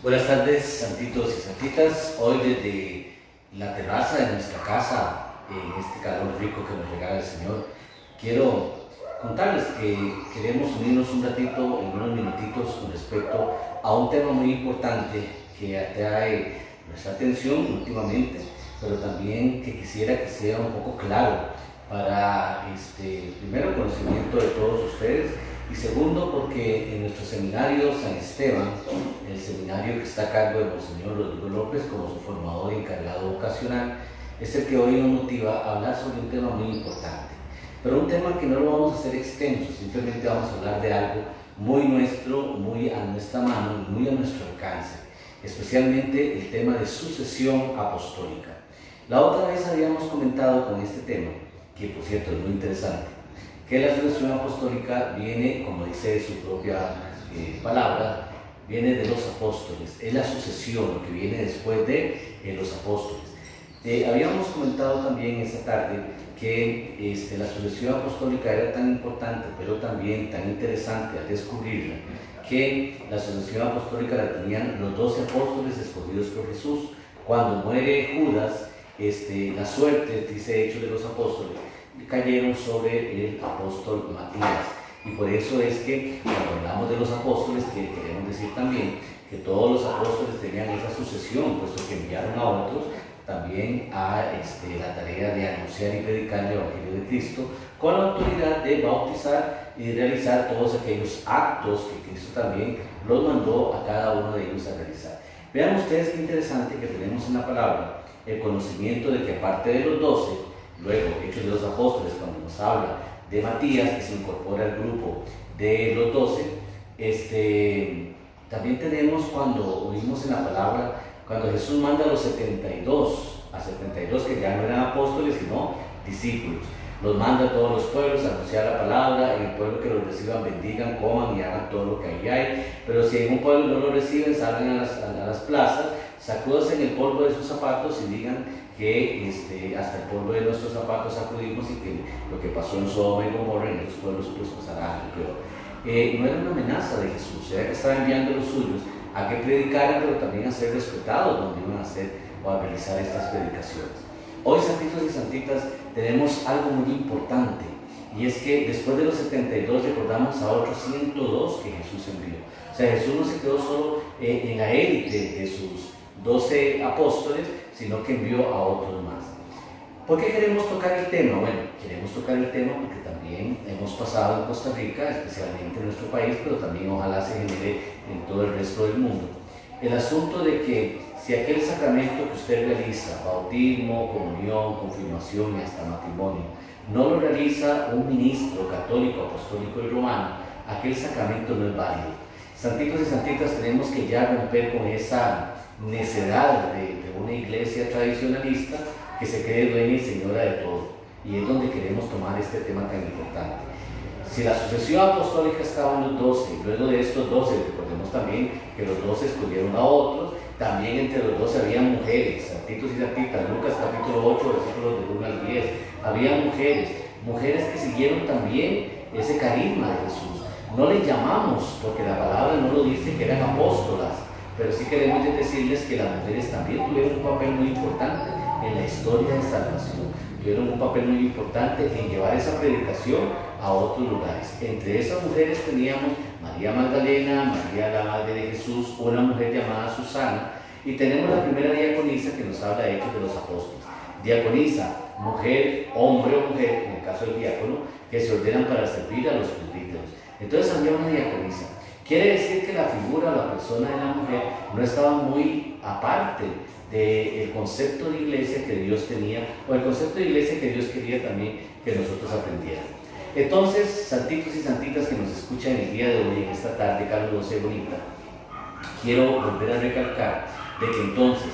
Buenas tardes, santitos y santitas. Hoy desde la terraza de nuestra casa, en este calor rico que nos regala el Señor, quiero contarles que queremos unirnos un ratito, en unos minutitos, con respecto a un tema muy importante que atrae nuestra atención últimamente, pero también que quisiera que sea un poco claro para, primero, conocimiento de todos ustedes, y segundo, porque en nuestro seminario San Esteban, el seminario que está a cargo de Monseñor Rodrigo López como su formador y encargado vocacional, es el que hoy nos motiva a hablar sobre un tema muy importante. Pero un tema que no lo vamos a hacer extenso, simplemente vamos a hablar de algo muy nuestro, muy a nuestra mano, muy a nuestro alcance, especialmente el tema de sucesión apostólica. La otra vez habíamos comentado con este tema, que por cierto es muy interesante, que la sucesión apostólica viene, como dice su propia palabra, viene de los apóstoles, es la sucesión, lo que viene después de los apóstoles. Habíamos comentado también esta tarde que la sucesión apostólica era tan importante, pero también tan interesante al descubrirla, que la sucesión apostólica la tenían los 12 apóstoles escogidos por Jesús. Cuando muere Judas, la suerte, dice Hechos de los Apóstoles, cayeron sobre el apóstol Matías. Y por eso es que cuando hablamos de los apóstoles, queremos decir también que todos los apóstoles tenían esa sucesión, puesto que enviaron a otros también a la tarea de anunciar y predicar el Evangelio de Cristo, con la autoridad de bautizar y de realizar todos aquellos actos que Cristo también los mandó a cada uno de ellos a realizar. Vean ustedes qué interesante que tenemos en la palabra el conocimiento de que aparte de los 12, luego Hechos de los Apóstoles, cuando nos habla de Matías, que se incorpora al grupo de los 12, también tenemos cuando oímos en la palabra, cuando Jesús manda a los 72 que ya no eran apóstoles sino discípulos, los manda a todos los pueblos a anunciar la palabra, en el pueblo que los reciban bendigan, coman y hagan todo lo que ahí hay, pero si en un pueblo no lo reciben, salgan a las plazas, sacúdanse en el polvo de sus zapatos y digan que hasta el polvo de nuestros zapatos sacudimos y que lo que pasó en Sodoma y Gomorra en esos pueblos pues pasará algo peor. No era una amenaza de Jesús, era que estaba enviando a los suyos a que predicaran, pero también a ser respetados donde iban a hacer o a realizar estas predicaciones. Hoy, santitos y santitas, tenemos algo muy importante, y es que después de los 72 recordamos a otros 102 que Jesús envió. O sea, Jesús no se quedó solo en la élite de sus 12 apóstoles, sino que envió a otros más. ¿Por qué queremos tocar el tema? Bueno, queremos tocar el tema porque también hemos pasado en Costa Rica, especialmente en nuestro país, pero también ojalá se genere en todo el resto del mundo, el asunto de que si aquel sacramento que usted realiza, bautismo, comunión, confirmación y hasta matrimonio, no lo realiza un ministro católico, apostólico y romano, aquel sacramento no es válido. Santitos y santitas, tenemos que ya romper con esa necedad de una iglesia tradicionalista que se cree dueña y señora de todo, y es donde queremos tomar este tema tan importante. Si la sucesión apostólica estaba en los 12, y luego de estos 12, recordemos también que los 12 escogieron a otros, también entre los 12 había mujeres, santitos y santitas, Lucas capítulo 8, versículos del 1 al 10, había mujeres que siguieron también ese carisma de Jesús. No les llamamos, porque la palabra no lo dice, que eran apóstolas, pero sí queremos decirles que las mujeres también tuvieron un papel muy importante en la historia de salvación, tuvieron un papel muy importante en llevar esa predicación a otros lugares. Entre esas mujeres teníamos María Magdalena, María la Madre de Jesús, una mujer llamada Susana, y tenemos la primera diaconisa que nos habla de Hechos de los Apóstoles. Diaconisa, mujer, hombre o mujer, en el caso del diácono, que se ordenan para servir a los presbíteros. Entonces había una diaconisa. Quiere decir que la figura o la persona de la mujer no estaba muy aparte del concepto de iglesia que Dios tenía, o el concepto de iglesia que Dios quería también que nosotros aprendiéramos. Entonces, santitos y santitas que nos escuchan el día de hoy, en esta tarde, Carlos 12 bonita, quiero volver a recalcar de que entonces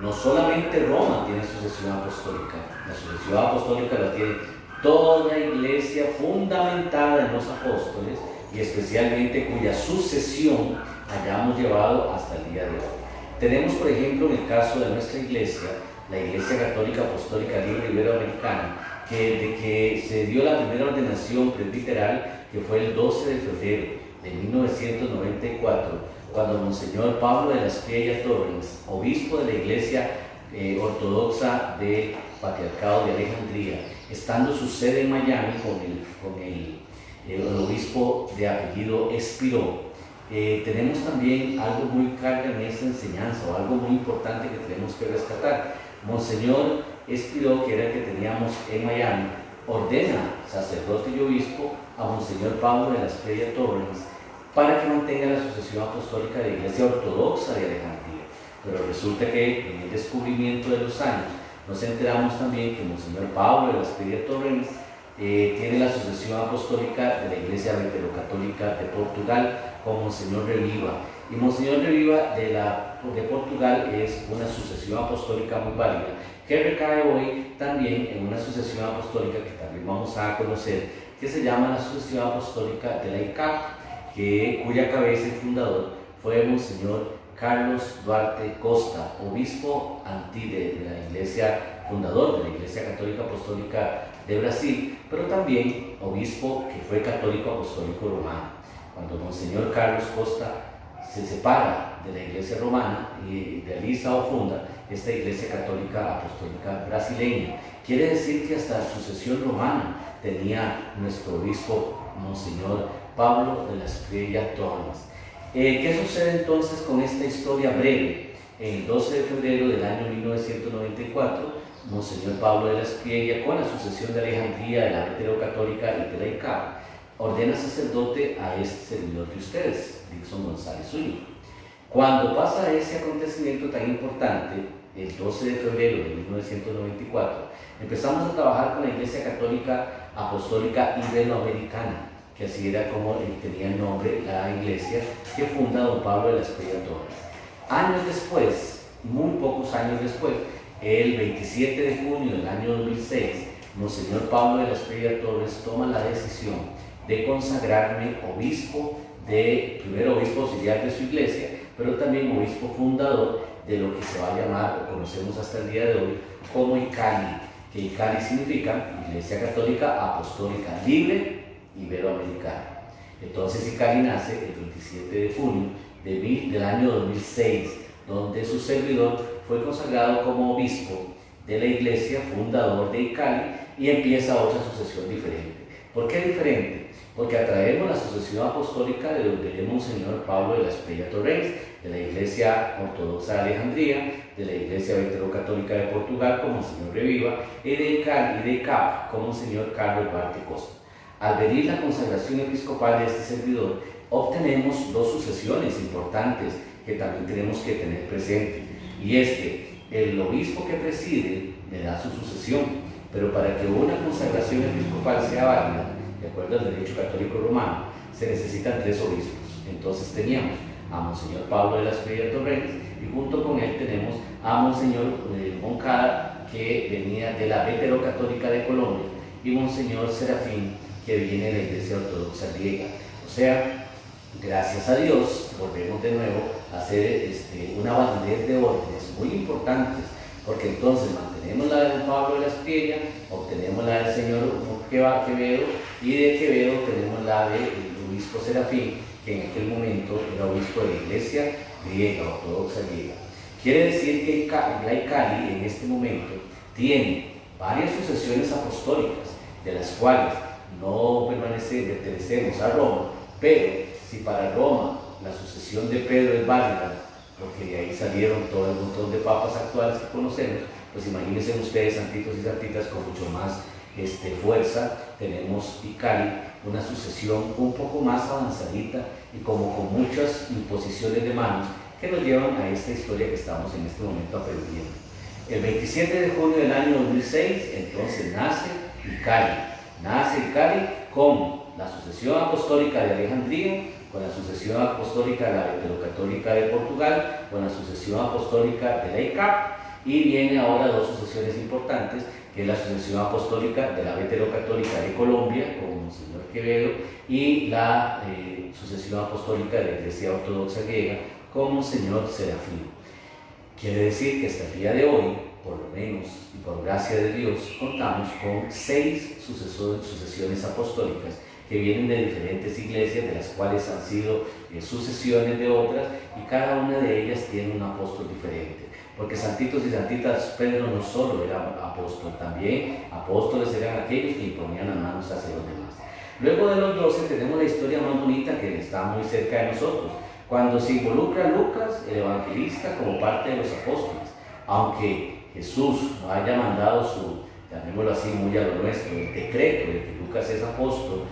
no solamente Roma tiene sucesión apostólica, la sucesión apostólica la tiene toda la iglesia fundamentada en los apóstoles, y especialmente cuya sucesión hayamos llevado hasta el día de hoy. Tenemos, por ejemplo, en el caso de nuestra iglesia, la Iglesia Católica Apostólica Libre Iberoamericana, que desde que se dio la primera ordenación presbiteral, que fue el 12 de febrero de 1994, cuando Monseñor Pablo de la Espriella Torres, obispo de la Iglesia Ortodoxa del Patriarcado de Alejandría, estando su sede en Miami con el obispo de apellido Espiró, tenemos también algo muy carga en esta enseñanza, o algo muy importante que tenemos que rescatar. Monseñor Espiró, que era el que teníamos en Miami, ordena sacerdote y obispo a Monseñor Pablo de la Espriella Torres para que mantenga la sucesión apostólica de la Iglesia Ortodoxa de Alejandría. Pero resulta que en el descubrimiento de los años nos enteramos también que Monseñor Pablo de la Espriella Torres tiene la sucesión apostólica de la Iglesia Veterocatólica de Portugal con Monseñor Reviva. Y Monseñor Reviva de Portugal es una sucesión apostólica muy válida, que recae hoy también en una sucesión apostólica que también vamos a conocer, que se llama la sucesión apostólica de la ICAP, cuya cabeza y fundador fue Monseñor Carlos Duarte Costa, obispo de la Iglesia, fundador de la Iglesia Católica Apostólica de Brasil, pero también obispo que fue católico apostólico romano. Cuando Monseñor Carlos Costa se separa de la Iglesia romana y realiza o funda esta Iglesia Católica Apostólica brasileña, quiere decir que hasta la sucesión romana tenía nuestro obispo Monseñor Pablo de la Espriella Torres. ¿Qué sucede entonces con esta historia breve? El 12 de febrero del año 1994, Monseñor Pablo de la Espriella, con la sucesión de Alejandría, de la Veterocatólica y de la ICAP, ordena sacerdote a este servidor de ustedes, Dixon González Zúñiga. Cuando pasa ese acontecimiento tan importante, el 12 de febrero de 1994, empezamos a trabajar con la Iglesia Católica Apostólica Iberoamericana, que así era como tenía el nombre la iglesia que funda don Pablo de la Espriella Torres. Años después, muy pocos años después, el 27 de junio del año 2006, Monseñor Pablo de la Espriella Torres toma la decisión de consagrarme obispo, primero obispo auxiliar de su iglesia, pero también obispo fundador de lo que se va a llamar, o conocemos hasta el día de hoy, como ICALI, que ICALI significa Iglesia Católica Apostólica Libre Iberoamericana. Entonces ICALI nace el 27 de junio del año 2006, donde su servidor fue consagrado como obispo de la iglesia, fundador de ICALI, y empieza otra sucesión diferente. ¿Por qué diferente? Porque atraemos la sucesión apostólica de donde es Monseñor Pablo de la Espriella Torres, de la Iglesia Ortodoxa de Alejandría, de la Iglesia Veterocatólica de Portugal con Monseñor Reviva, y de ICALI y de ICAP con Monseñor Carlos Duarte Costa. Al venir la consagración episcopal de este servidor, obtenemos dos sucesiones importantes que también tenemos que tener presente. Y es que el obispo que preside le da su sucesión, pero para que una consagración episcopal sea válida, de acuerdo al derecho católico romano, se necesitan tres obispos. Entonces teníamos a Monseñor Pablo de la Espriella Torres y junto con él tenemos a Monseñor Moncada, que venía de la Veterocatólica de Colombia, y Monseñor Serafín, que viene de la Iglesia Ortodoxa griega. O sea, gracias a Dios, volvemos de nuevo a hacer una validez de órdenes muy importantes, porque entonces mantenemos la de don Pablo de la Espriella, obtenemos la del señor Quevedo, y de Quevedo tenemos la del obispo Serafín, que en aquel momento era obispo de la Iglesia griega, ortodoxa griega. Quiere decir que la ICALI en este momento tiene varias sucesiones apostólicas, de las cuales no pertenecemos a Roma, pero si para Roma la sucesión de Pedro es válida, porque de ahí salieron todo el montón de papas actuales que conocemos, pues imagínense ustedes, santitos y santitas, con mucho más fuerza. Tenemos ICALI, una sucesión un poco más avanzadita y como con muchas imposiciones de manos que nos llevan a esta historia que estamos en este momento aprendiendo. El 27 de junio del año 2006, entonces nace ICALI con la sucesión apostólica de Alejandría, con la sucesión apostólica de la Veterocatólica de Portugal, con la sucesión apostólica de la ICAP, y viene ahora dos sucesiones importantes, que es la sucesión apostólica de la Veterocatólica de Colombia, con Monseñor Quevedo, y la sucesión apostólica de la Iglesia Ortodoxa griega, con Monseñor Serafín. Quiere decir que hasta el día de hoy, por lo menos, y por gracia de Dios, contamos con 6 sucesiones apostólicas que vienen de diferentes iglesias, de las cuales han sido sucesiones de otras, y cada una de ellas tiene un apóstol diferente. Porque santitos y santitas, Pedro no solo era apóstol, también apóstoles eran aquellos que imponían las manos hacia los demás. Luego de los 12 tenemos la historia más bonita que está muy cerca de nosotros, cuando se involucra a Lucas, el evangelista, como parte de los apóstoles. Aunque Jesús no haya mandado llamémoslo así, muy a lo nuestro, el decreto de que Lucas es apóstol,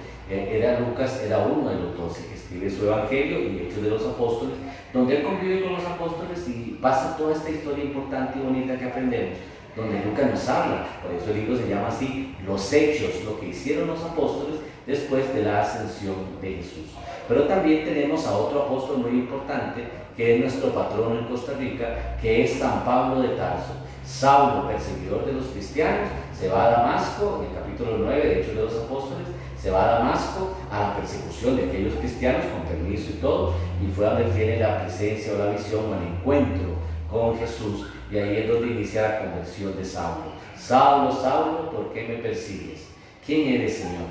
Lucas era uno de los 12 que escribe su evangelio y Hechos de los Apóstoles, donde él convive con los apóstoles y pasa toda esta historia importante y bonita que aprendemos, donde Lucas nos habla. Por eso el libro se llama así, los hechos, lo que hicieron los apóstoles después de la ascensión de Jesús. Pero también tenemos a otro apóstol muy importante, que es nuestro patrono en Costa Rica, que es San Pablo de Tarso. Saulo, perseguidor de los cristianos, se va a Damasco, en el capítulo 9 de Hechos de los Apóstoles, se va a Damasco a la persecución de aquellos cristianos, con permiso y todo, y fue donde tiene la presencia o la visión o el encuentro con Jesús, y ahí es donde inicia la conversión de Saulo. Saulo, Saulo, ¿por qué me persigues? ¿Quién eres, Señor?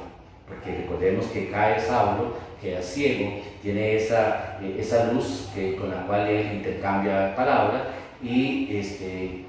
Porque recordemos que cae Saulo, queda ciego, tiene esa luz con la cual él intercambia palabras, y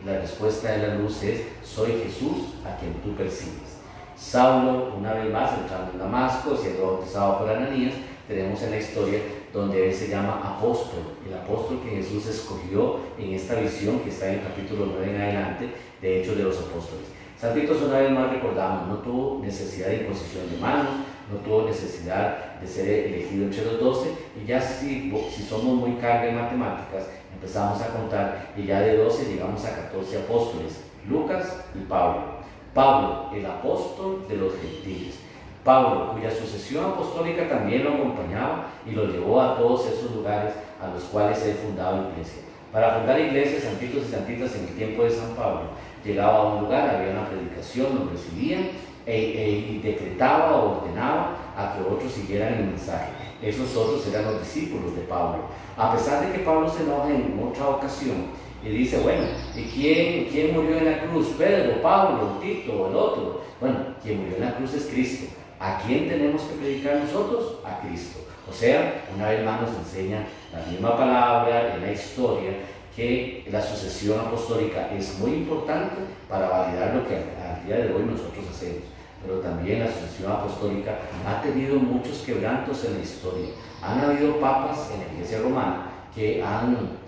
la respuesta de la luz es: soy Jesús a quien tú persigues. Saulo, una vez más, entrando en Damasco, siendo bautizado por Ananías, tenemos en la historia donde él se llama apóstol, el apóstol que Jesús escogió en esta visión que está en el capítulo 9 en adelante de Hechos de los Apóstoles. Santitos, una vez más recordamos, no tuvo necesidad de imposición de manos, no tuvo necesidad de ser elegido entre los 12, y ya si somos muy carga en matemáticas, empezamos a contar y ya de 12 llegamos a 14 apóstoles, Lucas y Pablo. Pablo, el apóstol de los gentiles. Pablo, cuya sucesión apostólica también lo acompañaba y lo llevó a todos esos lugares a los cuales él fundaba iglesia. Para fundar iglesias, santitos y santitas, en el tiempo de San Pablo, llegaba a un lugar, había una predicación, lo recibían y decretaba o ordenaba a que otros siguieran el mensaje. Esos otros eran los discípulos de Pablo. A pesar de que Pablo se enoja en otra ocasión y dice: bueno, ¿y quién murió en la cruz? ¿Pedro, Pablo, Tito o el otro? Bueno, quien murió en la cruz es Cristo. ¿A quién tenemos que predicar nosotros? A Cristo. O sea, una vez más nos enseña la misma palabra en la historia, que la sucesión apostólica es muy importante para validar lo que al día de hoy nosotros hacemos. Pero también la sucesión apostólica ha tenido muchos quebrantos en la historia. Han habido papas en la Iglesia Romana que han,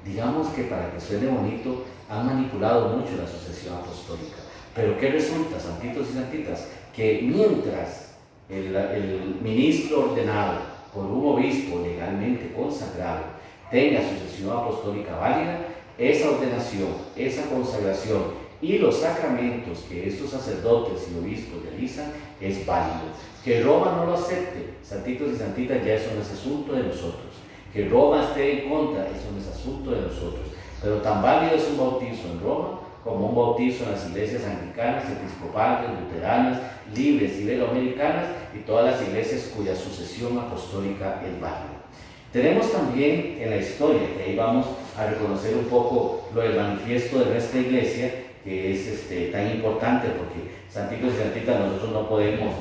digamos que para que suene bonito, han manipulado mucho la sucesión apostólica. Pero ¿qué resulta, santitos y santitas? Que mientras el ministro ordenado por un obispo legalmente consagrado tenga sucesión apostólica válida, esa ordenación, esa consagración y los sacramentos que estos sacerdotes y obispos realizan es válido. Que Roma no lo acepte, santitos y santitas, ya eso no es asunto de nosotros. Que Roma esté en contra, eso no es asunto de nosotros. Pero tan válido es un bautizo en Roma como un bautizo en las iglesias anglicanas, episcopales, luteranas, libres, iberoamericanas y todas las iglesias cuya sucesión apostólica es válida. Tenemos también en la historia, que ahí vamos a reconocer un poco lo del manifiesto de nuestra iglesia, que es tan importante, porque santitos y santitas, nosotros no podemos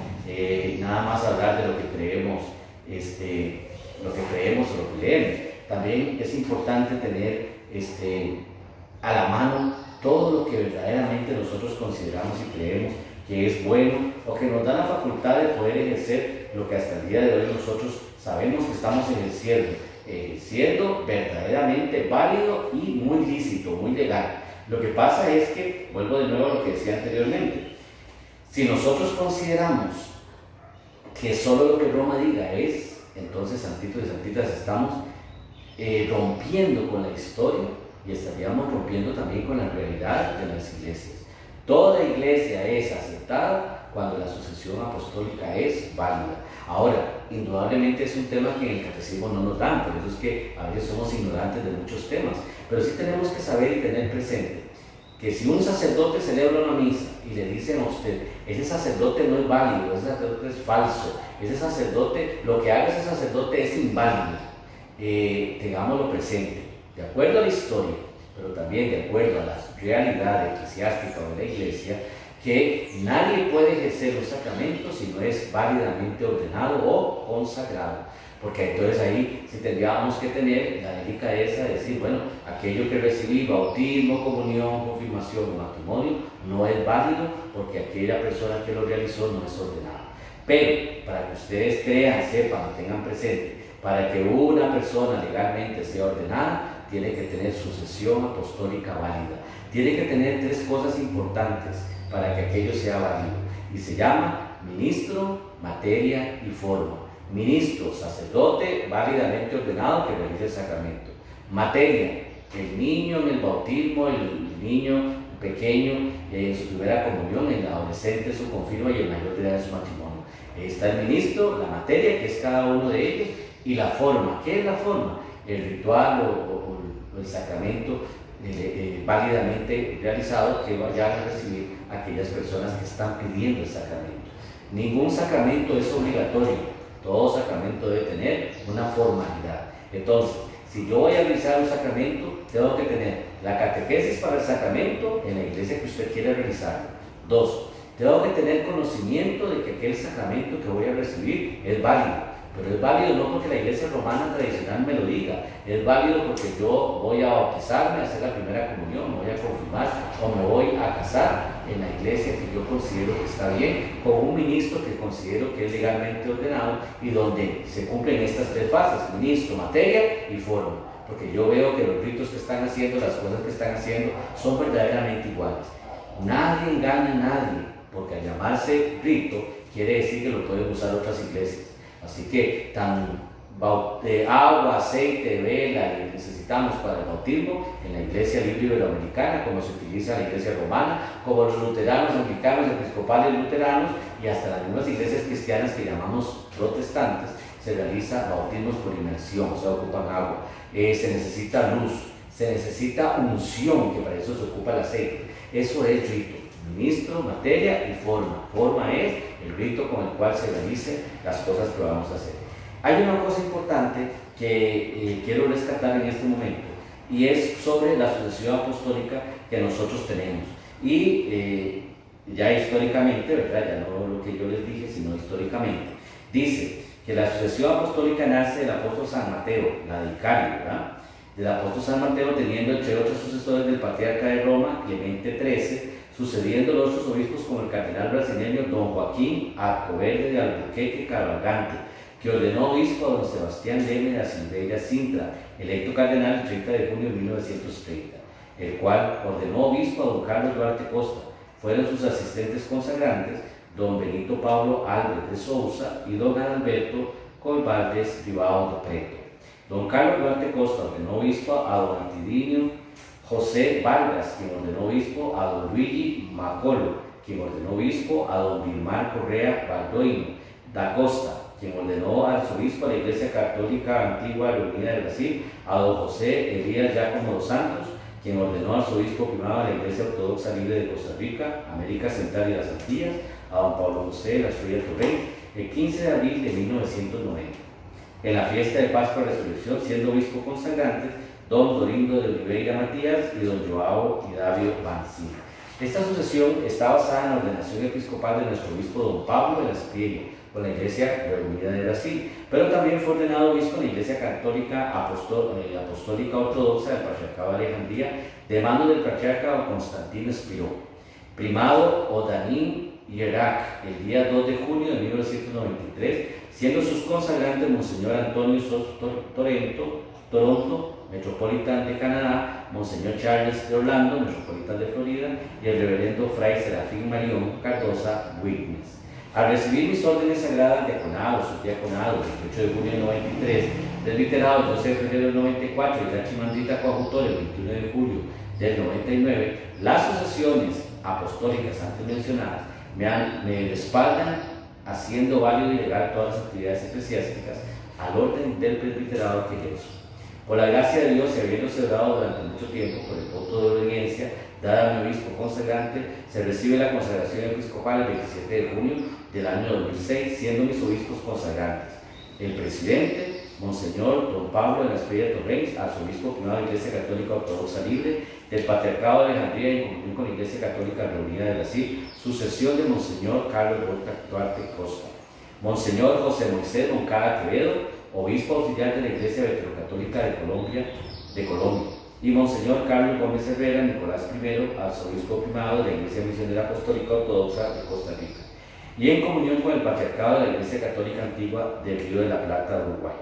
nada más hablar de lo que creemos, o lo que leemos. También es importante tener a la mano todo lo que verdaderamente nosotros consideramos y creemos que es bueno, o que nos da la facultad de poder ejercer lo que hasta el día de hoy nosotros sabemos que estamos ejerciendo, siendo verdaderamente válido y muy lícito, muy legal. Lo que pasa es que, vuelvo de nuevo a lo que decía anteriormente, si nosotros consideramos que solo lo que Roma diga es, entonces, santitos y santitas, estamos rompiendo con la historia y estaríamos rompiendo también con la realidad de las iglesias. Toda iglesia es aceptada cuando la sucesión apostólica es válida. Ahora, indudablemente es un tema que en el catecismo no nos dan, por eso es que a veces somos ignorantes de muchos temas, pero sí tenemos que saber y tener presente que si un sacerdote celebra una misa y le dicen a usted: ese sacerdote no es válido, ese sacerdote es falso, ese sacerdote, lo que haga ese sacerdote es inválido, tengámoslo presente, de acuerdo a la historia, pero también de acuerdo a la realidad eclesiástica o de la iglesia, que nadie puede ejercer un sacramento si no es válidamente ordenado o consagrado. Porque entonces ahí sí tendríamos que tener la delicadeza de decir, bueno, aquello que recibí, bautismo, comunión, confirmación o matrimonio, no es válido porque aquella persona que lo realizó no es ordenada. Pero para que ustedes crean, sepan, tengan presente, para que una persona legalmente sea ordenada, tiene que tener sucesión apostólica válida. Tiene que tener 3 cosas importantes para que aquello sea válido. Y se llama ministro, materia y forma. Ministro, sacerdote válidamente ordenado que realice el sacramento. Materia, el niño en el bautismo, el niño pequeño en su primera comunión, el adolescente en su confirma y el mayor de edad en su matrimonio. Está el ministro, la materia, que es cada uno de ellos, y la forma. ¿Qué es la forma? El ritual o el sacramento válidamente realizado que vayan a recibir aquellas personas que están pidiendo el sacramento. Ningún sacramento es obligatorio. Todo sacramento debe tener una formalidad. Entonces, si yo voy a realizar un sacramento, tengo que tener la catequesis para el sacramento en la iglesia que usted quiere realizarlo. 2, tengo que tener conocimiento de que aquel sacramento que voy a recibir es válido. Pero es válido no porque la iglesia romana tradicional me lo diga, es válido porque yo voy a bautizarme, a hacer la primera comunión, me voy a confirmar o me voy a casar en la iglesia que yo considero que está bien, con un ministro que considero que es legalmente ordenado y donde se cumplen estas 3 fases, ministro, materia y forma. Porque yo veo que los ritos que están haciendo, las cosas que están haciendo, son verdaderamente iguales. Nadie engaña a nadie, porque al llamarse rito quiere decir que lo pueden usar otras iglesias. Así que agua, aceite, vela y necesitamos para el bautismo en la iglesia libre iberoamericana, como se utiliza en la iglesia romana, como los luteranos, anglicanos, episcopales, luteranos y hasta las mismas iglesias cristianas que llamamos protestantes, se realiza bautismos por inmersión, se ocupan agua, se necesita luz, se necesita unción, que para eso se ocupa el aceite. Eso es rito. Ministro, materia y forma. Forma es el rito con el cual se realicen las cosas que vamos a hacer. Hay una cosa importante que quiero rescatar en este momento y es sobre la sucesión apostólica que nosotros tenemos. Y ya históricamente, ¿verdad? Ya no lo que yo les dije, sino históricamente. Dice que la sucesión apostólica nace del apóstol San Mateo, la del Cali, ¿verdad? Del apóstol San Mateo teniendo entre otros sucesores del patriarca de Roma, Clemente XIII, sucediendo los otros obispos como el cardenal brasileño don Joaquín Arcoverde de Albuquerque Cavalgante, que ordenó obispo a don Sebastián Leme de la Silveira Sintra, electo cardenal el 30 de junio de 1930, el cual ordenó obispo a don Carlos Duarte Costa. Fueron sus asistentes consagrantes don Benito Pablo Álvarez de Sousa y don Alberto Colvaldes Privado de Preto. Don Carlos Duarte Costa ordenó obispo a don Antidinio José Vargas, quien ordenó obispo a don Luigi Macolo, quien ordenó obispo a don Vilmar Correa Baldoino da Costa, quien ordenó arzobispo a la Iglesia Católica Antigua Reunida de Brasil, a don José Elías Giacomo dos Santos, quien ordenó arzobispo primado a la Iglesia Ortodoxa Libre de Costa Rica, América Central y las Antillas, a don Pablo José La Estrella Torrey, el 15 de abril de 1990. En la fiesta de Pascua y Resurrección, siendo obispo consagrante, don Dorindo de Oliveira Matías y don Joao Hidavio Mancini. Esta sucesión está basada en la ordenación episcopal de nuestro obispo don Pablo de la Estrella, con la Iglesia Reunida de Brasil, pero también fue ordenado obispo en la Iglesia Católica Apostólica Ortodoxa del Patriarcado de Alejandría, de mano del patriarca Constantino Espiró. Primado Odanín Irak, el día 2 de junio de 1993, siendo sus consagrantes Monseñor Antonio Toronto, Metropolitan de Canadá, Monseñor Charles de Orlando, Metropolitan de Florida, y el reverendo Fray Serafín Marión Cardosa Witness. Al recibir mis órdenes sagradas, diaconado, subdiaconado, el 28 de junio del 93, presbiterado el 12 de febrero del 94 y la chimandrita coadjutor el 21 de julio del 99, las sucesiones apostólicas antes mencionadas me respaldan haciendo válido y legal todas las actividades eclesiásticas al orden del presbiterado que ejerzo. Por la gracia de Dios y habiendo celebrado durante mucho tiempo por el voto de obediencia dada a mi obispo consagrante, se recibe la consagración episcopal el 27 de junio del año 2006, siendo mis obispos consagrantes el presidente Monseñor Don Pablo de la Espriella Torrens, arzobispo primado de la Iglesia Católica Ortodoxa Libre, del Patriarcado de Alejandría y en comunión con la Iglesia Católica Reunida de Brasil, sucesión de Monseñor Carlos Duarte Costa. Monseñor José Moisés Moncada Quevedo, obispo auxiliar de la Iglesia Veterocatólica de Colombia, y Monseñor Carlos Gómez Herrera Nicolás I, arzobispo primado de la Iglesia Misionera Apostólica Ortodoxa de Costa Rica, y en comunión con el Patriarcado de la Iglesia Católica Antigua del Río de la Plata de Uruguay,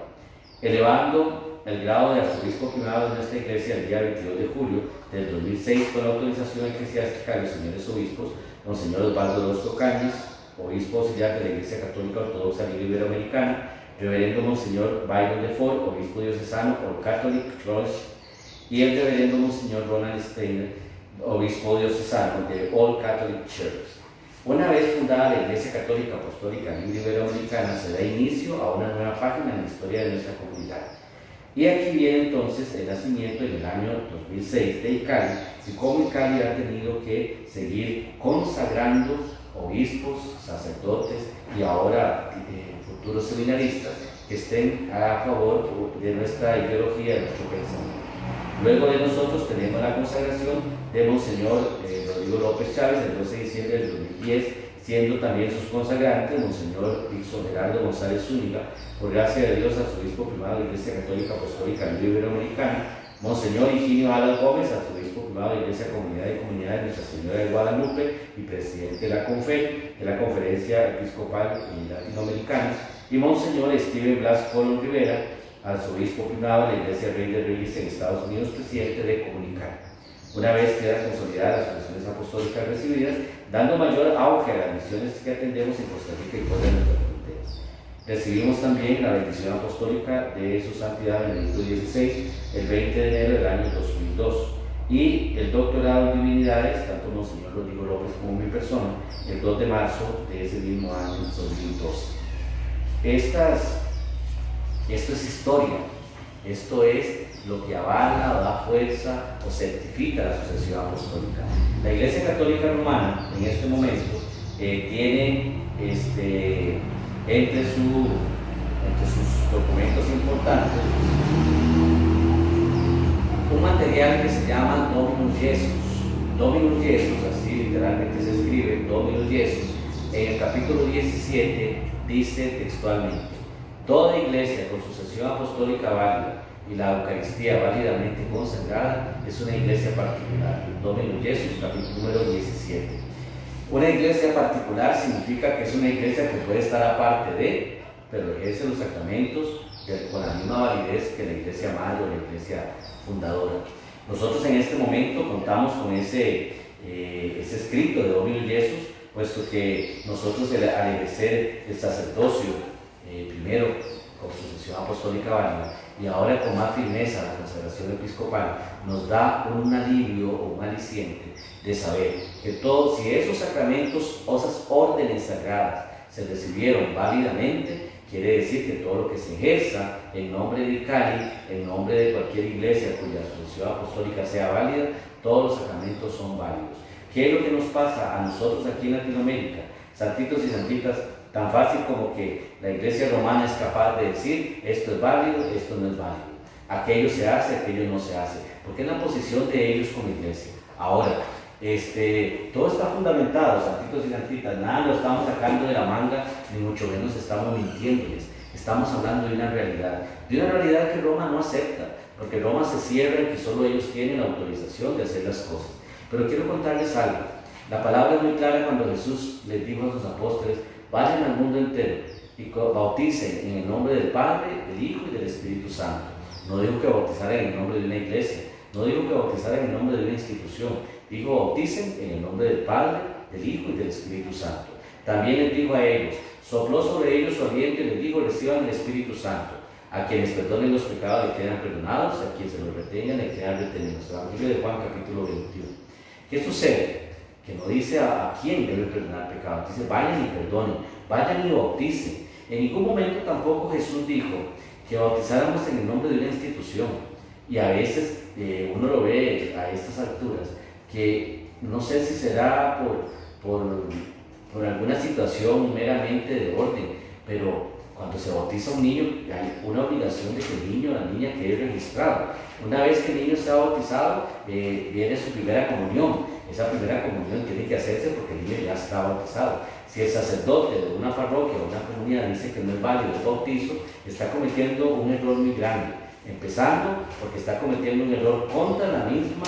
elevando el grado de arzobispo primado de nuestra Iglesia el día 22 de julio del 2006 con la autorización eclesiástica de los señores obispos, Monseñor Osvaldo Orozco Cañas, obispo auxiliar de la Iglesia Católica Ortodoxa Libre Iberoamericana, Reverendo Monseñor Byron Lefort, obispo diocesano por Catholic Church, y el Reverendo Monseñor Ronald Steiner, obispo diocesano de All Catholic Church. Una vez fundada la Iglesia Católica Apostólica Libre Iberoamericana, se da inicio a una nueva página en la historia de nuestra comunidad. Y aquí viene entonces el nacimiento en el año 2006 de ICALI, y cómo ICALI ha tenido que seguir consagrando obispos, sacerdotes y ahora futuros seminaristas que estén a favor de nuestra ideología, de nuestro pensamiento. Luego de nosotros tenemos la consagración de Monseñor Rodrigo López Chávez el 12 de diciembre del 2010, siendo también sus consagrantes Monseñor Dixon Gerardo González Zúñiga, por gracia de Dios, arzobispo primado de la Iglesia Católica Apostólica Libre Iberoamericana, Monseñor Higinio Alas Gómez, arzobispo primado de la Iglesia Comunidad y Comunidad de Nuestra Señora de Guadalupe y presidente de la CONFE, de la Conferencia Episcopal Latinoamericana, y Monseñor Steven Blas Colón Rivera, arzobispo primado de la Iglesia Rey de Reyes en Estados Unidos, presidente de Comunicar. Una vez quedan consolidadas las funciones apostólicas recibidas, dando mayor auge a las misiones que atendemos en Costa Rica y fuera de nuestras fronteras. Recibimos también la bendición apostólica de su santidad Benedicto XVI el 20 de enero del año 2002 y el doctorado en divinidades, tanto Monseñor Rodrigo López como mi persona, el 2 de marzo de ese mismo año 2012. Esto es historia, esto es lo que avala o da fuerza o certifica la sucesión apostólica. La Iglesia Católica Romana en este momento tiene entre sus documentos importantes un material que se llama Dominus Jesus. Dominus Jesus, así literalmente se escribe, Dominus Jesus, en el capítulo 17 dice textualmente: toda iglesia con sucesión apostólica válida y la Eucaristía válidamente consagrada es una iglesia particular. Dominus Jesus, capítulo número 17. Una iglesia particular significa que es una iglesia que puede estar aparte de, pero ejerce los sacramentos con la misma validez que la iglesia madre o la iglesia fundadora. Nosotros en este momento contamos con ese escrito de Dominus Jesus, puesto que nosotros al ejercer el sacerdocio, primero con sucesión apostólica válida y ahora con más firmeza la consagración episcopal, nos da un alivio o un aliciente de saber que todos, si esos sacramentos o esas órdenes sagradas se recibieron válidamente, quiere decir que todo lo que se ejerza en nombre de ICALI, en nombre de cualquier iglesia cuya sucesión apostólica sea válida, todos los sacramentos son válidos. ¿Qué es lo que nos pasa a nosotros aquí en Latinoamérica, santitos y santitas? Tan fácil como que la iglesia romana es capaz de decir esto es válido, esto no es válido, aquello se hace, aquello no se hace, porque es la posición de ellos como iglesia. Ahora, todo está fundamentado, santitos y santitas, nada lo estamos sacando de la manga, ni mucho menos estamos mintiéndoles, estamos hablando de una realidad que Roma no acepta, porque Roma se cierra en que solo ellos tienen la autorización de hacer las cosas. Pero quiero contarles algo, la palabra es muy clara cuando Jesús les dijo a sus apóstoles: vayan al mundo entero y bauticen en el nombre del Padre, del Hijo y del Espíritu Santo. No dijo que bautizaran en el nombre de una iglesia, no dijo que bautizaran en el nombre de una institución, dijo bauticen en el nombre del Padre, del Hijo y del Espíritu Santo. También les dijo a ellos, sopló sobre ellos su aliento y les dijo: reciban el Espíritu Santo. A quienes perdonen los pecados le quedan perdonados, a quienes se los retengan le quedan retenidos. Evangelio de Juan, capítulo 21. ¿Qué sucede? Que no dice a quién debe perdonar pecados, dice vayan y perdonen, vayan y bauticen. En ningún momento tampoco Jesús dijo que bautizáramos en el nombre de una institución. Y a veces uno lo ve a estas alturas, que no sé si será por alguna situación meramente de orden, pero Cuando se bautiza un niño, hay una obligación de que el niño o la niña quede registrado. Una vez que el niño está bautizado, viene su primera comunión. Esa primera comunión tiene que hacerse porque el niño ya está bautizado. Si el sacerdote de una parroquia o una comunidad dice que no es válido el bautizo, está cometiendo un error muy grande. Empezando porque está cometiendo un error contra la misma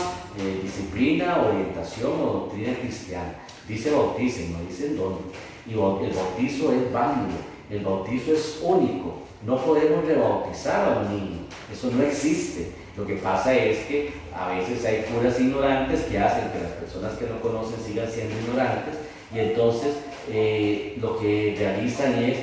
disciplina, orientación o doctrina cristiana. Dice bauticen, no dice en dónde. Y el bautizo es válido, el bautizo es único. No podemos rebautizar a un niño, eso no existe. Lo que pasa es que a veces hay curas ignorantes que hacen que las personas que no conocen sigan siendo ignorantes, y entonces lo que realizan es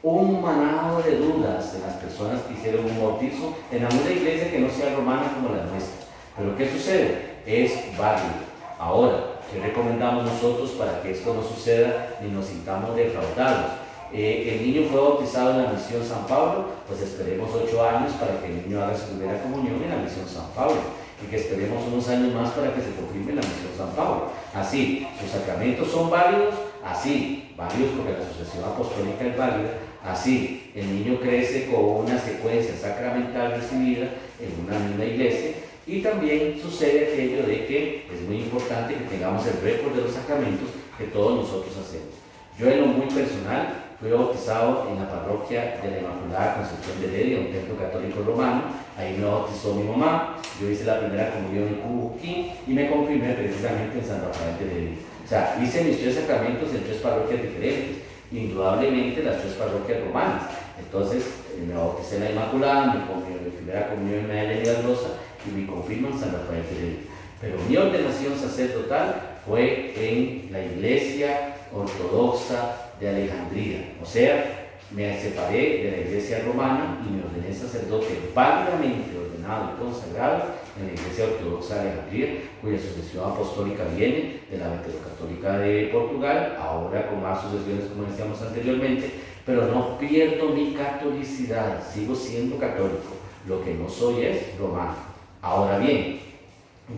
un manado de dudas de las personas que hicieron un bautizo en alguna iglesia que no sea romana como la nuestra. Pero ¿qué sucede? Es válido. Ahora, ¿qué recomendamos nosotros para que esto no suceda ni nos sintamos defraudados? El niño fue bautizado en la Misión San Pablo, pues esperemos 8 años para que el niño haga su primera comunión en la Misión San Pablo, y que esperemos unos años más para que se confirme la Misión San Pablo. Así, sus sacramentos son válidos, así, válidos porque la sucesión apostólica es válida, así, el niño crece con una secuencia sacramental recibida en una misma iglesia, y también sucede aquello de que es muy importante que tengamos el récord de los sacramentos que todos nosotros hacemos. Yo en lo muy personal fui bautizado en la parroquia de la Inmaculada Concepción de Heredia, un templo católico romano. Ahí me bautizó mi mamá, yo hice la primera comunión en Cubuquí y me confirmé precisamente en San Rafael de Heredia. O sea, hice mis 3 sacramentos en 3 parroquias diferentes, indudablemente las 3 parroquias romanas. Entonces me bauticé en la Inmaculada, mi primera comunión en Medellín y Rosa y me confirmo en San Rafael de Heredia. Pero mi ordenación sacerdotal fue en la iglesia ortodoxa de Alejandría, o sea, me separé de la iglesia romana y me ordené sacerdote válidamente ordenado y consagrado en la iglesia ortodoxa de Alejandría, cuya sucesión apostólica viene de la Veterocatólica de Portugal, ahora con más sucesiones como decíamos anteriormente, pero no pierdo mi catolicidad, sigo siendo católico, lo que no soy es romano. Ahora bien,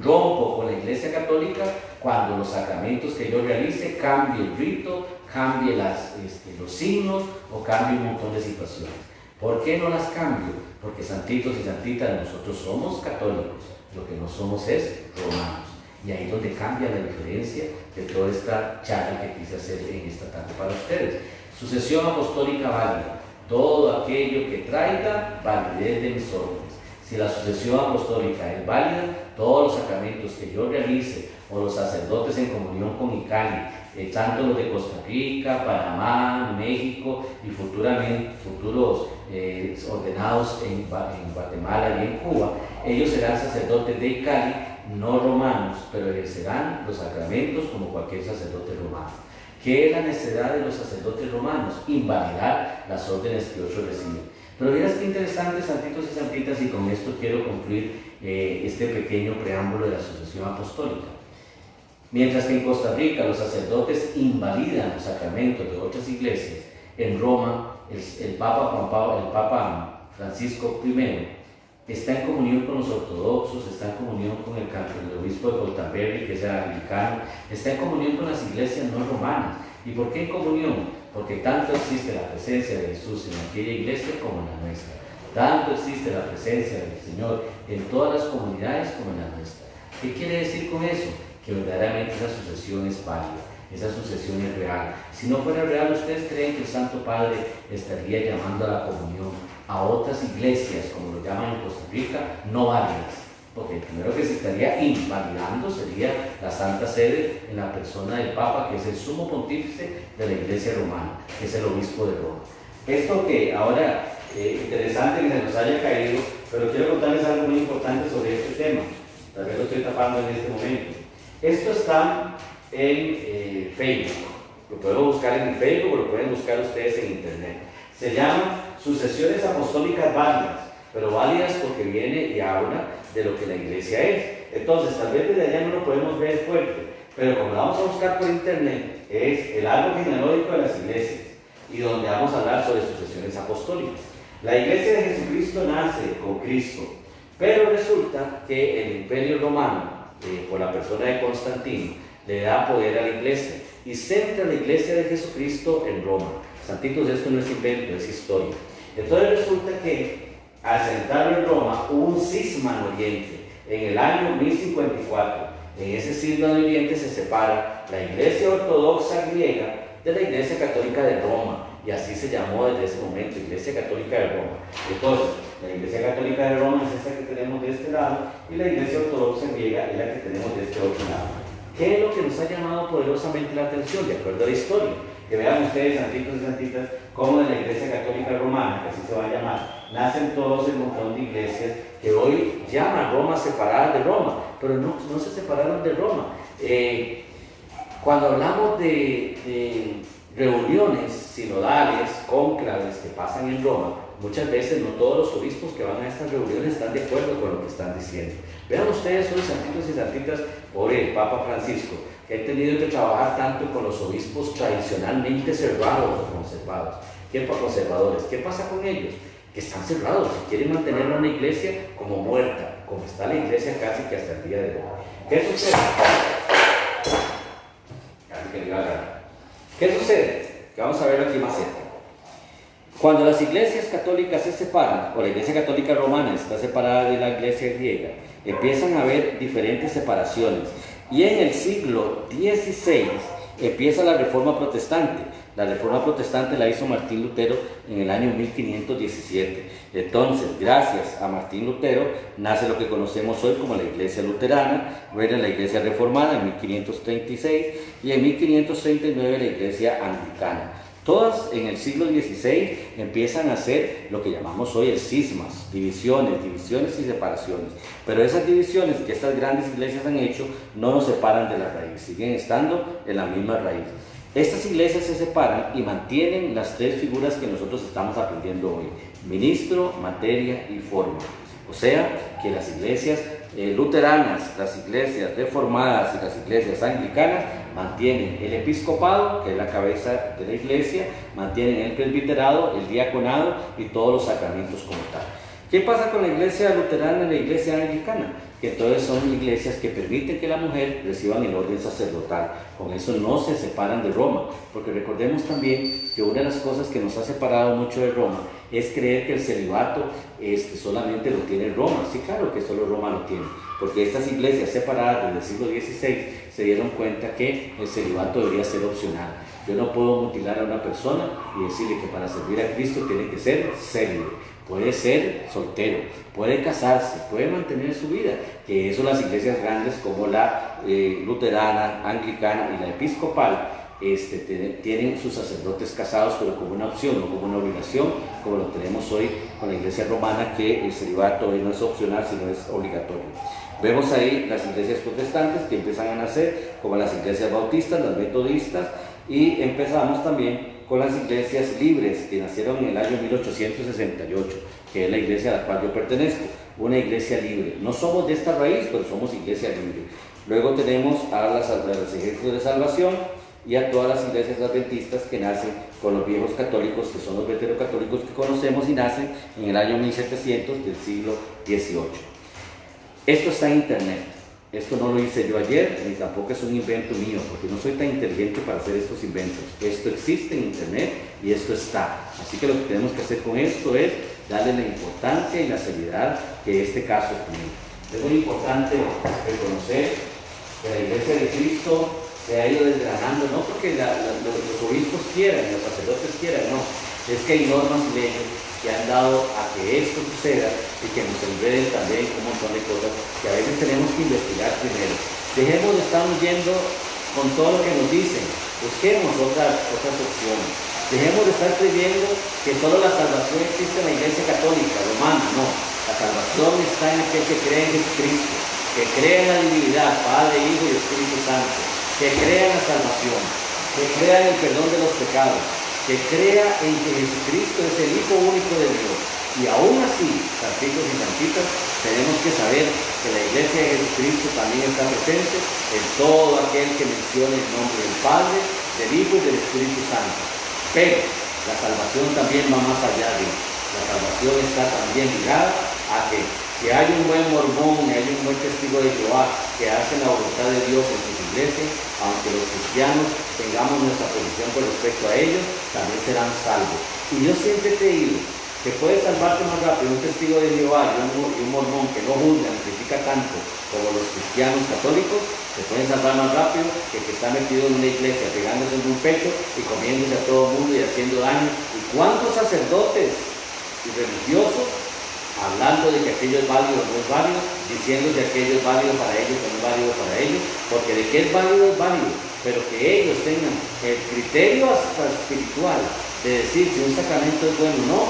rompo con la iglesia católica cuando los sacramentos que yo realice cambie el rito, cambie los signos o cambie un montón de situaciones. ¿Por qué no las cambio? Porque santitos y santitas nosotros somos católicos, lo que no somos es romanos. Y ahí es donde cambia la diferencia de toda esta charla que quise hacer en esta tarde para ustedes. Sucesión apostólica válida, todo aquello que traiga validez de mis órdenes. Si la sucesión apostólica es válida, todos los sacramentos que yo realice o los sacerdotes en comunión con ICANI, tanto los de Costa Rica, Panamá, México y futuros ordenados en Guatemala y en Cuba, ellos serán sacerdotes de ICANI, no romanos, pero ejercerán los sacramentos como cualquier sacerdote romano. ¿Qué es la necesidad de los sacerdotes romanos? Invalidar las órdenes que otros reciben. Pero miras qué interesante, santitos y santitas, y con esto quiero concluir este pequeño preámbulo de la sucesión apostólica. Mientras que en Costa Rica los sacerdotes invalidan los sacramentos de otras iglesias, en Roma el Papa Francisco I está en comunión con los ortodoxos, está en comunión con el obispo de Canterbury, que es el anglicano, está en comunión con las iglesias no romanas. ¿Y por qué en comunión? Porque tanto existe la presencia de Jesús en aquella iglesia como en la nuestra. Tanto existe la presencia del Señor en todas las comunidades como en la nuestra. ¿Qué quiere decir con eso? Que verdaderamente esa sucesión es válida, esa sucesión es real. Si no fuera real, ¿ustedes creen que el Santo Padre estaría llamando a la comunión a otras iglesias, como lo llaman en Costa Rica, no válidas? Porque el primero que se estaría invalidando sería la Santa Sede en la persona del Papa, que es el sumo pontífice de la Iglesia romana, que es el obispo de Roma. Esto que ahora, interesante que se nos haya caído, pero quiero contarles algo muy importante sobre este tema. Tal vez lo estoy tapando en este momento. Esto está en Facebook. Lo puedo buscar en Facebook o lo pueden buscar ustedes en internet. Se llama Sucesiones Apostólicas Válidas, pero válidas porque viene y habla de lo que la iglesia es. Entonces, tal vez desde allá no lo podemos ver fuerte, pero como lo vamos a buscar por internet, es el árbol genealógico de las iglesias y donde vamos a hablar sobre sucesiones apostólicas. La iglesia de Jesucristo nace con Cristo, pero resulta que el Imperio Romano, por la persona de Constantino, le da poder a la iglesia y centra la iglesia de Jesucristo en Roma. Santitos, esto no es invento, es historia. Entonces resulta que al centrarlo en Roma hubo un cisma en Oriente. En el año 1054, en ese cisma de Oriente se separa la Iglesia Ortodoxa griega de la Iglesia Católica de Roma, y así se llamó desde ese momento, Iglesia Católica de Roma. Entonces, la Iglesia Católica de Roma es esta que tenemos de este lado, y la Iglesia Ortodoxa griega es la que tenemos de este otro lado. ¿Qué es lo que nos ha llamado poderosamente la atención, de acuerdo a la historia? Que vean ustedes, santitos y santitas, cómo de la Iglesia Católica Romana, que así se va a llamar, nacen todos el montón de iglesias que hoy llaman Roma separadas de Roma, pero no se separaron de Roma. Cuando hablamos de reuniones sinodales, cónclaves que pasan en Roma, muchas veces no todos los obispos que van a estas reuniones están de acuerdo con lo que están diciendo. Vean ustedes, son santitos y santitas, por el Papa Francisco, que ha tenido que trabajar tanto con los obispos tradicionalmente cerrados o conservados. Conservadores. ¿Qué pasa con ellos? Que están cerrados y quieren mantener a una iglesia como muerta, como está la iglesia casi que hasta el día de hoy. ¿Qué sucede? ¿Qué sucede? Que vamos a ver aquí más cerca. Cuando las iglesias católicas se separan, o la iglesia católica romana está separada de la iglesia griega, empiezan a haber diferentes separaciones. Y en el siglo XVI empieza la Reforma Protestante. La Reforma Protestante la hizo Martín Lutero en el año 1517. Entonces, gracias a Martín Lutero, nace lo que conocemos hoy como la Iglesia Luterana, luego la Iglesia Reformada en 1536 y en 1539 la Iglesia Anglicana. Todas en el siglo XVI empiezan a hacer lo que llamamos hoy el cismas, divisiones y separaciones. Pero esas divisiones que estas grandes iglesias han hecho no nos separan de la raíz, siguen estando en la misma raíz. Estas iglesias se separan y mantienen las tres figuras que nosotros estamos aprendiendo hoy: ministro, materia y forma. O sea, que las iglesias luteranas, las iglesias reformadas y las iglesias anglicanas mantienen el episcopado, que es la cabeza de la iglesia, mantienen el presbiterado, el diaconado y todos los sacramentos como tal. ¿Qué pasa con la iglesia luterana y la iglesia anglicana? Que entonces son iglesias que permiten que la mujer reciba el orden sacerdotal. Con eso no se separan de Roma, porque recordemos también que una de las cosas que nos ha separado mucho de Roma es creer que el celibato solamente lo tiene Roma. Sí, claro que solo Roma lo tiene, porque estas iglesias separadas desde el siglo XVI se dieron cuenta que el celibato debería ser opcional. Yo no puedo mutilar a una persona y decirle que para servir a Cristo tiene que ser célibe. Puede ser soltero, puede casarse, puede mantener su vida, que eso las iglesias grandes como la luterana, anglicana y la episcopal tienen sus sacerdotes casados, pero como una opción, no como una obligación, como lo tenemos hoy con la iglesia romana, que el celibato hoy no es opcional, sino es obligatorio. Vemos ahí las iglesias protestantes que empiezan a nacer, como las iglesias bautistas, las metodistas, y empezamos también con las iglesias libres que nacieron en el año 1868, que es la iglesia a la cual yo pertenezco, una iglesia libre. No somos de esta raíz, pero somos iglesia libre. Luego tenemos a los ejércitos de salvación y a todas las iglesias adventistas que nacen con los viejos católicos, que son los veterocatólicos que conocemos y nacen en el año 1700 del siglo XVIII. Esto está en internet. Esto no lo hice yo ayer, ni tampoco es un invento mío, porque no soy tan inteligente para hacer estos inventos. Esto existe en internet y esto está. Así que lo que tenemos que hacer con esto es darle la importancia y la seriedad que este caso tiene. Es muy importante reconocer que la Iglesia de Cristo se ha ido desgranando, no porque los obispos quieran, los sacerdotes quieran, no. Es que hay normas y leyes que han dado a que esto suceda y que nos enreden también un montón de cosas que a veces tenemos que investigar primero. Dejemos de estar yendo con todo lo que nos dicen, busquemos otras opciones. Dejemos de estar creyendo que solo la salvación existe en la Iglesia Católica Romana, no. La salvación está en aquel que cree en Jesucristo, que cree en la divinidad, Padre, Hijo y Espíritu Santo, que crea en la salvación, que crea en el perdón de los pecados, que crea en que Jesucristo es el Hijo único de Dios. Y aún así, santitos y santitas, tenemos que saber que la Iglesia de Jesucristo también está presente en todo aquel que mencione el nombre del Padre, del Hijo y del Espíritu Santo. Pero la salvación también va más allá de eso. La salvación está también ligada a que Si hay un buen mormón y hay un buen testigo de Jehová que hace la voluntad de Dios en sus iglesias, aunque los cristianos tengamos nuestra posición con respecto a ellos, también serán salvos. Y yo siempre he creído que puede salvarte más rápido un testigo de Jehová y un mormón que no juzga ni critica tanto como los cristianos católicos, se pueden salvar más rápido que el que está metido en una iglesia pegándose en un pecho y comiéndose a todo el mundo y haciendo daño. ¿Y cuántos sacerdotes y religiosos hablando de que aquello es válido o no es válido, diciendo que aquello es válido para ellos o no es válido para ellos, porque de que es válido, pero que ellos tengan el criterio hasta espiritual de decir si un sacramento es bueno o no?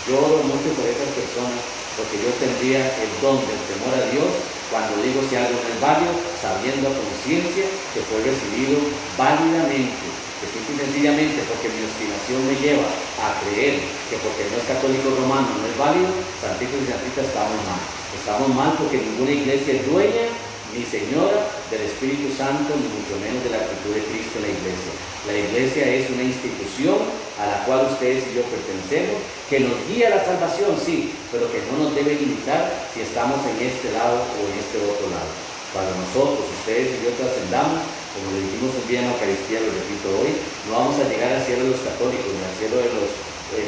Yo oro mucho por esas personas, porque yo tendría el don del temor a Dios cuando digo si algo no es válido, sabiendo a conciencia que fue recibido válidamente, que simple y sencillamente porque mi obstinación me lleva a creer que porque no es católico romano no es válido, santitos y santitas estamos mal. Estamos mal porque ninguna iglesia es dueña ni señora del Espíritu Santo, ni mucho menos de la actitud de Cristo en la iglesia. La iglesia es una institución a la cual ustedes y yo pertenecemos, que nos guía a la salvación, sí, pero que no nos debe limitar si estamos en este lado o en este otro lado. Cuando nosotros, ustedes y yo trascendamos, como le dijimos un día en la Eucaristía, lo repito hoy, no vamos a llegar al cielo de los católicos, ni al cielo de los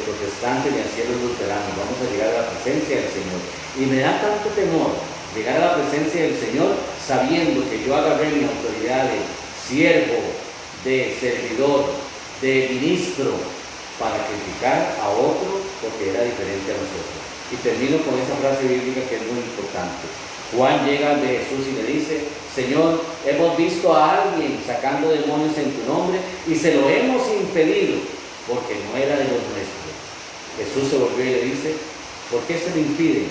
protestantes, ni al cielo de los luteranos, vamos a llegar a la presencia del Señor. Y me da tanto temor llegar a la presencia del Señor sabiendo que yo agarré mi autoridad de siervo, de servidor, de ministro, para criticar a otro porque era diferente a nosotros. Y termino con esa frase bíblica que es muy importante. Juan llega de Jesús y le dice: Señor, hemos visto a alguien sacando demonios en tu nombre y se lo hemos impedido porque no era de los nuestros. Jesús se volvió y le dice: ¿por qué se le impide?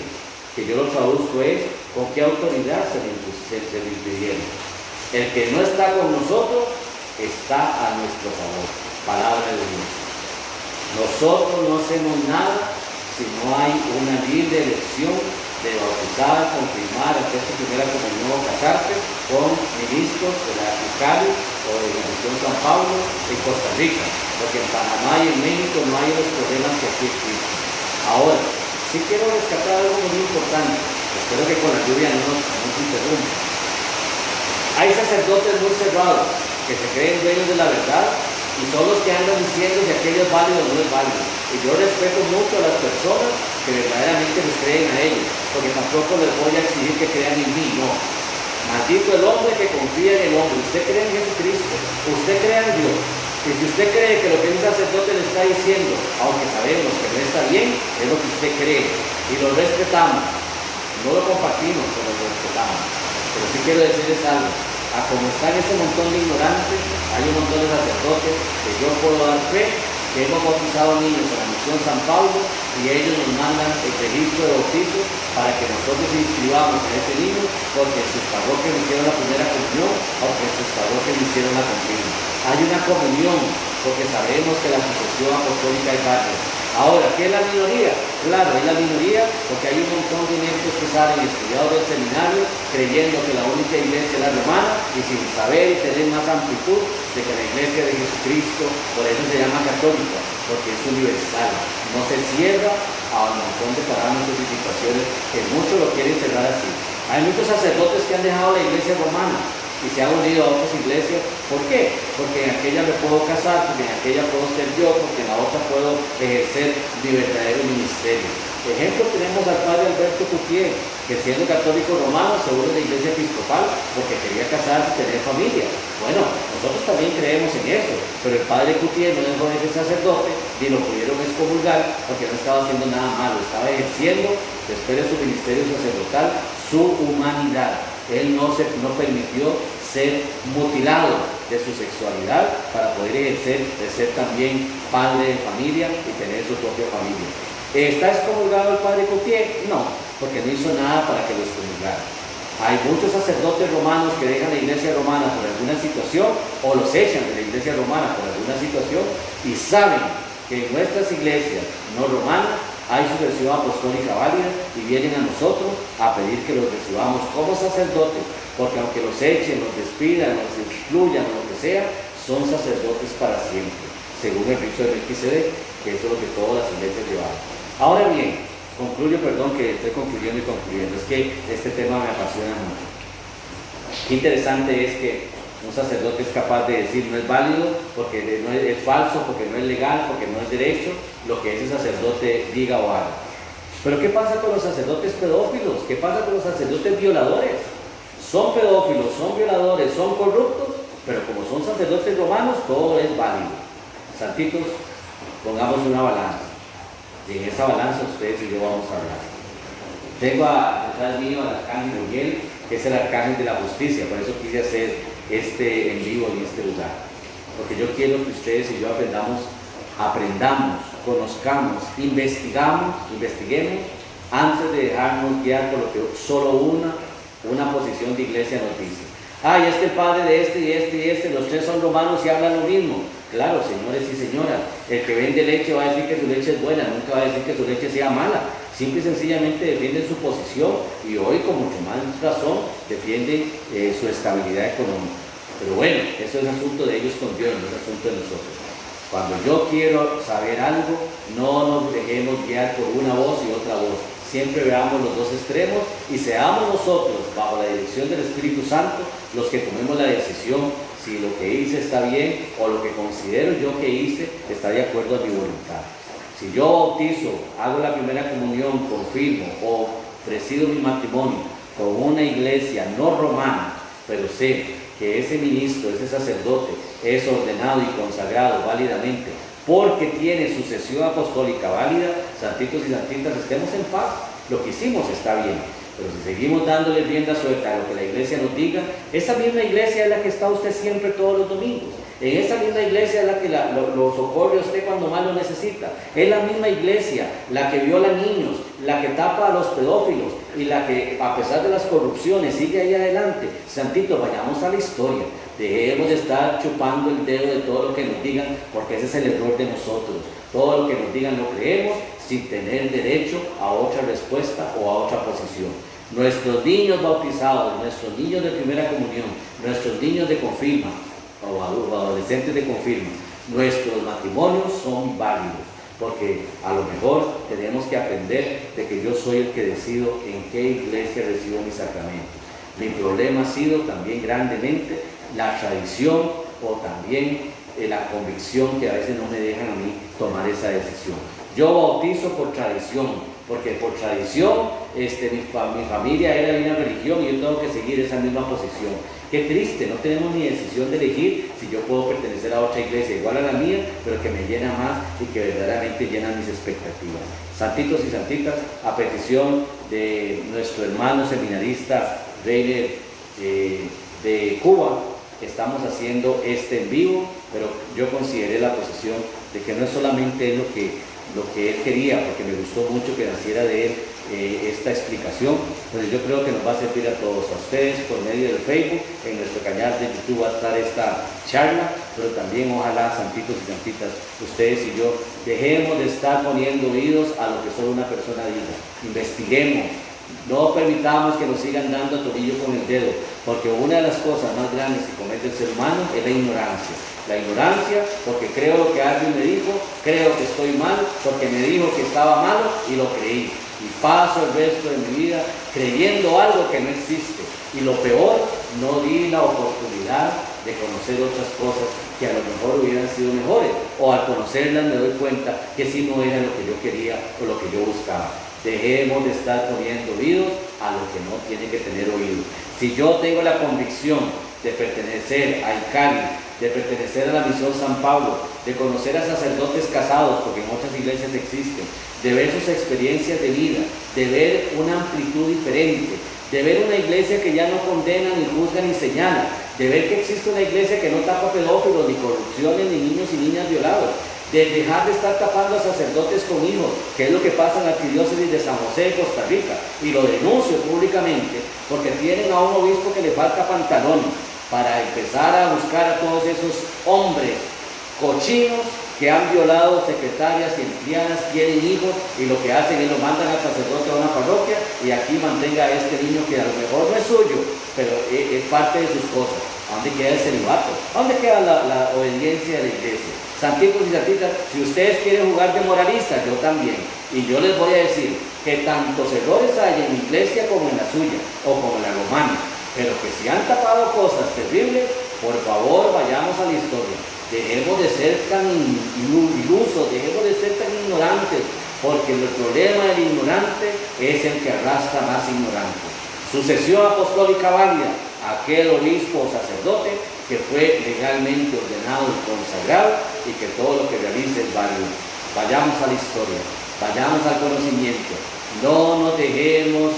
Que yo lo traduzco es: ¿con qué autoridad se le impidieron? El que no está con nosotros está a nuestro favor. Palabra de Dios. Nosotros no hacemos nada si no hay una libre elección de bautizar, confirmar, hacer su primera comunión o casarse con ministros de la Cali o de la Misión San Pablo en Costa Rica, porque en Panamá y en México no hay los problemas que aquí existen. Ahora, sí quiero rescatar algo muy importante, espero que con la lluvia no nos interrumpa. Hay sacerdotes muy cerrados que se creen dueños de la verdad y son los que andan diciendo si aquello es válido o no es válido. Y yo respeto mucho a las personas que verdaderamente les creen a ellos, porque tampoco les voy a exigir que crean en mí, no. Maldito el hombre que confía en el hombre. Usted cree en Jesucristo, usted cree en Dios. Y si usted cree que lo que un sacerdote le está diciendo, aunque sabemos que no está bien, es lo que usted cree. Y lo respetamos. No lo compartimos, pero lo respetamos. Pero sí quiero decirles algo. A como están ese montón de ignorantes, hay un montón de sacerdotes que yo puedo dar fe que hemos bautizado niños en la Misión San Pablo y ellos nos mandan el registro de bautizo para que nosotros inscribamos a ese niño porque en sus parroquias me hicieron la primera comunión o que en sus parroquias me hicieron la confirma. Hay una comunión porque sabemos que la sucesión apostólica es varias. Ahora, ¿qué es la minoría? Claro, es la minoría porque hay un montón de ineptos que salen estudiados del seminario creyendo que la única iglesia es la romana y sin saber y tener más amplitud de que la iglesia de Jesucristo, por eso se llama católica, porque es universal, no se cierra a un montón de parámetros y situaciones que muchos lo quieren cerrar así. Hay muchos sacerdotes que han dejado la iglesia romana y se han unido a otras iglesias. ¿Por qué? Porque en aquella me puedo casar, porque en aquella puedo ser yo, porque en la otra puedo ejercer mi verdadero ministerio. Por ejemplo, tenemos al padre Alberto Coutier, que siendo católico romano se une a la iglesia episcopal porque quería casarse y tener familia. Bueno, nosotros también creemos en eso, pero el padre Coutier no dejó de ser sacerdote, ni lo pudieron excomulgar porque no estaba haciendo nada malo, estaba ejerciendo, después de su ministerio sacerdotal, su humanidad. Él no permitió ser mutilado de su sexualidad para poder ejercer, de ser también padre de familia y tener su propia familia. ¿Está excomulgado el padre Coutier? No, porque no hizo nada para que lo excomulgara. Hay muchos sacerdotes romanos que dejan la iglesia romana por alguna situación o los echan de la iglesia romana por alguna situación y saben que en nuestras iglesias no romanas hay sucesión apostólica válida y vienen a nosotros a pedir que los recibamos como sacerdotes, porque aunque los echen, los despidan, los excluyan o lo que sea, son sacerdotes para siempre, según el rito de Melquisedec, que eso es lo que todas las iglesias llevan. Ahora bien, concluyo, perdón que estoy concluyendo y concluyendo, es que este tema me apasiona mucho. Qué interesante es que un sacerdote es capaz de decir no es válido porque no es falso, porque no es legal, porque no es derecho lo que ese sacerdote diga o haga. Pero ¿qué pasa con los sacerdotes pedófilos? ¿Qué pasa con los sacerdotes violadores? Son pedófilos, son violadores, son corruptos, pero como son sacerdotes romanos, todo es válido. Santitos, pongamos una balanza. Y en esa balanza ustedes y yo vamos a hablar. Tengo detrás mío al arcángel Uriel, que es el arcángel de la justicia, por eso quise hacer este en vivo en este lugar. Porque yo quiero que ustedes y yo aprendamos, conozcamos, investiguemos, antes de dejarnos guiar por lo que solo una posición de iglesia nos dice. Ay, es que el padre de este y este y este, los tres son romanos y hablan lo mismo. Claro, señores y señoras, el que vende leche va a decir que su leche es buena, nunca va a decir que su leche sea mala. Simple y sencillamente defienden su posición y hoy con mucho más razón defienden su estabilidad económica. Pero bueno, eso es asunto de ellos con Dios, no es asunto de nosotros. Cuando yo quiero saber algo, no nos dejemos guiar por una voz y otra voz. Siempre veamos los dos extremos y seamos nosotros, bajo la dirección del Espíritu Santo, los que tomemos la decisión si lo que hice está bien o lo que considero yo que hice está de acuerdo a mi voluntad. Si yo bautizo, hago la primera comunión, confirmo o presido mi matrimonio con una iglesia no romana, pero sé que ese ministro, ese sacerdote es ordenado y consagrado válidamente porque tiene sucesión apostólica válida, santitos y santitas, estemos en paz. Lo que hicimos está bien, pero si seguimos dándole rienda suelta a lo que la iglesia nos diga, esa misma iglesia es la que está usted siempre todos los domingos. En esa misma iglesia es la que lo socorre a usted cuando más lo necesita. Es la misma iglesia la que viola niños, la que tapa a los pedófilos y la que, a pesar de las corrupciones, sigue ahí adelante. Santitos, vayamos a la historia. Dejemos de estar chupando el dedo de todo lo que nos digan, porque ese es el error de nosotros. Todo lo que nos digan lo creemos sin tener derecho a otra respuesta o a otra posición. Nuestros niños bautizados, nuestros niños de primera comunión, nuestros niños de confirma o adolescentes de confirma, nuestros matrimonios son válidos, porque a lo mejor tenemos que aprender de que yo soy el que decido en qué iglesia recibo mi sacramento. Mi problema ha sido también grandemente la tradición o también la convicción que a veces no me dejan a mí tomar esa decisión. Yo bautizo por tradición, porque por tradición mi familia era de una religión y yo tengo que seguir esa misma posición. Qué triste, no tenemos ni decisión de elegir si yo puedo pertenecer a otra iglesia igual a la mía, pero que me llena más y que verdaderamente llena mis expectativas. Santitos y santitas, a petición de nuestro hermano seminarista Reiner de Cuba, estamos haciendo este en vivo, pero yo consideré la posición de que no es solamente lo que él quería, porque me gustó mucho que naciera de él esta explicación, pero yo creo que nos va a servir a todos, a ustedes por medio del Facebook, en nuestro canal de YouTube va a estar esta charla, pero también ojalá, santitos y santitas, ustedes y yo, dejemos de estar poniendo oídos a lo que solo una persona diga, investiguemos, no permitamos que nos sigan dando tobillo con el dedo, porque una de las cosas más grandes que comete el ser humano es la ignorancia. La ignorancia, porque creo lo que alguien me dijo, creo que estoy mal, porque me dijo que estaba malo y lo creí. Y paso el resto de mi vida creyendo algo que no existe. Y lo peor, no di la oportunidad de conocer otras cosas que a lo mejor hubieran sido mejores. O al conocerlas me doy cuenta que si no era lo que yo quería o lo que yo buscaba. Dejemos de estar poniendo oídos a lo que no tiene que tener oídos. Si yo tengo la convicción de pertenecer al Cali, de pertenecer a la misión San Pablo, de conocer a sacerdotes casados, porque en otras iglesias existen, de ver sus experiencias de vida, de ver una amplitud diferente, de ver una iglesia que ya no condena, ni juzga, ni señala, de ver que existe una iglesia que no tapa pedófilos, ni corrupciones, ni niños y niñas violados, de dejar de estar tapando a sacerdotes con hijos, que es lo que pasa en la arquidiócesis de San José de Costa Rica, y lo denuncio públicamente, porque tienen a un obispo que le falta pantalón, para empezar a buscar a todos esos hombres cochinos que han violado secretarias y empleadas, tienen hijos y lo que hacen es lo mandan al sacerdote a una parroquia y aquí mantenga a este niño que a lo mejor no es suyo, pero es parte de sus cosas. ¿A dónde queda el celibato? ¿A dónde queda la obediencia de la iglesia? Santitos y santitas, si ustedes quieren jugar de moralistas, yo también. Y yo les voy a decir que tantos errores hay en mi iglesia como en la suya, o como en la romana. Pero que si han tapado cosas terribles, por favor vayamos a la historia. Dejemos de ser tan ilusos, dejemos de ser tan ignorantes, porque el problema del ignorante es el que arrastra más ignorante. Sucesión apostólica válida, aquel obispo o sacerdote que fue legalmente ordenado y consagrado y que todo lo que realice es válido. Vayamos a la historia, vayamos al conocimiento, no nos dejemos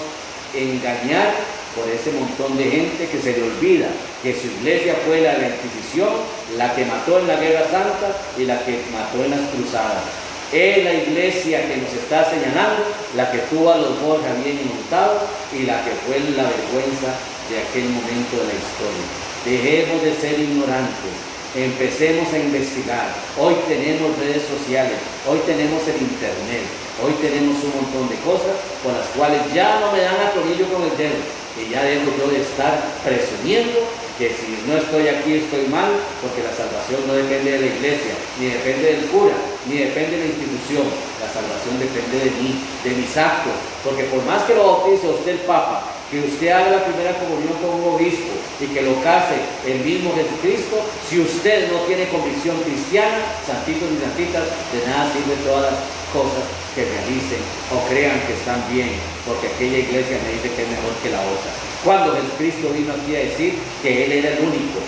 engañar por ese montón de gente que se le olvida que su iglesia fue la de la Inquisición, la que mató en la Guerra Santa y la que mató en las Cruzadas. Es la iglesia que nos está señalando, la que tuvo a los Borja bien montados y la que fue la vergüenza de aquel momento de la historia. Dejemos de ser ignorantes, empecemos a investigar. Hoy tenemos redes sociales, hoy tenemos el internet, hoy tenemos un montón de cosas por las cuales ya no me dan a tornillo con el dedo, y ya dejo yo de estar presumiendo que si no estoy aquí estoy mal, porque la salvación no depende de la iglesia, ni depende del cura, ni depende de la institución. La salvación depende de mí, de mis actos, porque por más que lo bautice usted el Papa, que usted haga la primera comunión con un obispo y que lo case el mismo Jesucristo, si usted no tiene convicción cristiana, santitos y santitas, de nada sirven todas las cosas que realicen o crean que están bien, porque aquella iglesia me dice que es mejor que la otra. Cuando Jesucristo vino aquí a decir que Él era el único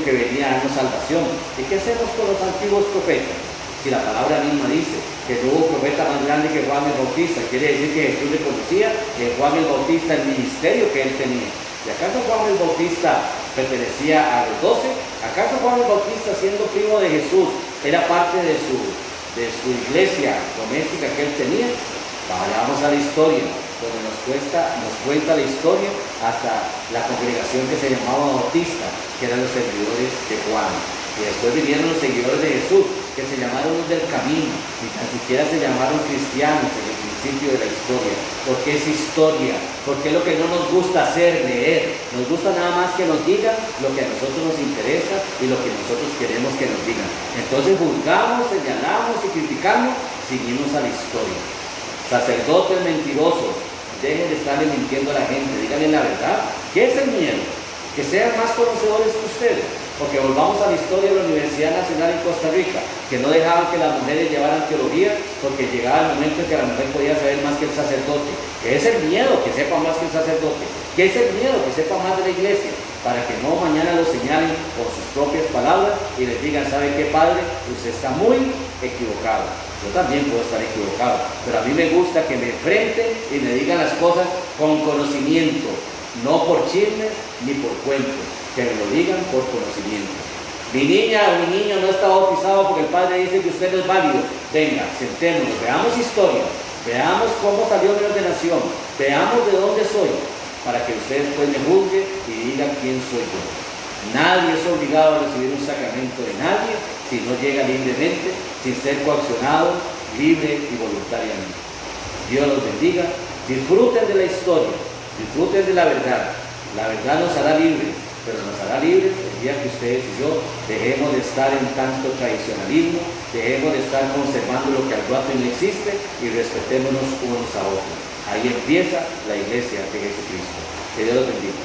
que venía a darnos salvación. ¿Y qué hacemos con los antiguos profetas? Si la palabra misma dice que no hubo profeta más grande que Juan el Bautista, quiere decir que Jesús le conocía Juan el Bautista, el ministerio que él tenía. ¿Y acaso Juan el Bautista pertenecía a los 12? ¿Acaso Juan el Bautista, siendo primo de Jesús, era parte de su iglesia doméstica que él tenía? Vayamos a la historia, donde nos cuenta la historia hasta la congregación que se llamaba Bautista, que eran los servidores de Juan. Y después vinieron los seguidores de Jesús, que se llamaron los del camino, y tan siquiera se llamaron cristianos en el principio de la historia. Porque es historia, porque es lo que no nos gusta hacer, leer. Nos gusta nada más que nos digan lo que a nosotros nos interesa y lo que nosotros queremos que nos digan. Entonces juzgamos, señalamos y criticamos, seguimos a la historia. Sacerdotes mentirosos, dejen de estarle mintiendo a la gente, díganle la verdad. ¿Qué es el miedo? Que sean más conocedores que ustedes. Porque volvamos a la historia de la Universidad Nacional en Costa Rica, que no dejaban que las mujeres llevaran teología, porque llegaba el momento en que la mujer podía saber más que el sacerdote. ¿Qué es el miedo? Que sepa más que el sacerdote. ¿Qué es el miedo? Que sepa más de la iglesia, para que no mañana lo señalen con sus propias palabras y les digan, ¿sabe qué, padre? Usted está muy equivocado. Yo también puedo estar equivocado, pero a mí me gusta que me enfrenten y me digan las cosas con conocimiento, no por chismes ni por cuentos, que me lo digan por conocimiento. Mi niña o mi niño no está bautizado porque el padre dice que usted no es válido. Venga, sentémonos, veamos historia, veamos cómo salió mi ordenación, veamos de dónde soy, para que usted después me juzgue y diga quién soy yo. Nadie es obligado a recibir un sacramento de nadie si no llega libremente, sin ser coaccionado, libre y voluntariamente. Dios los bendiga. Disfruten de la historia, disfruten de la verdad. La verdad nos hará libres, pero nos hará libres el día que ustedes y yo dejemos de estar en tanto tradicionalismo, dejemos de estar conservando lo que al rato no existe y respetémonos unos a otros. Ahí empieza la iglesia de Jesucristo. Que Dios los bendiga.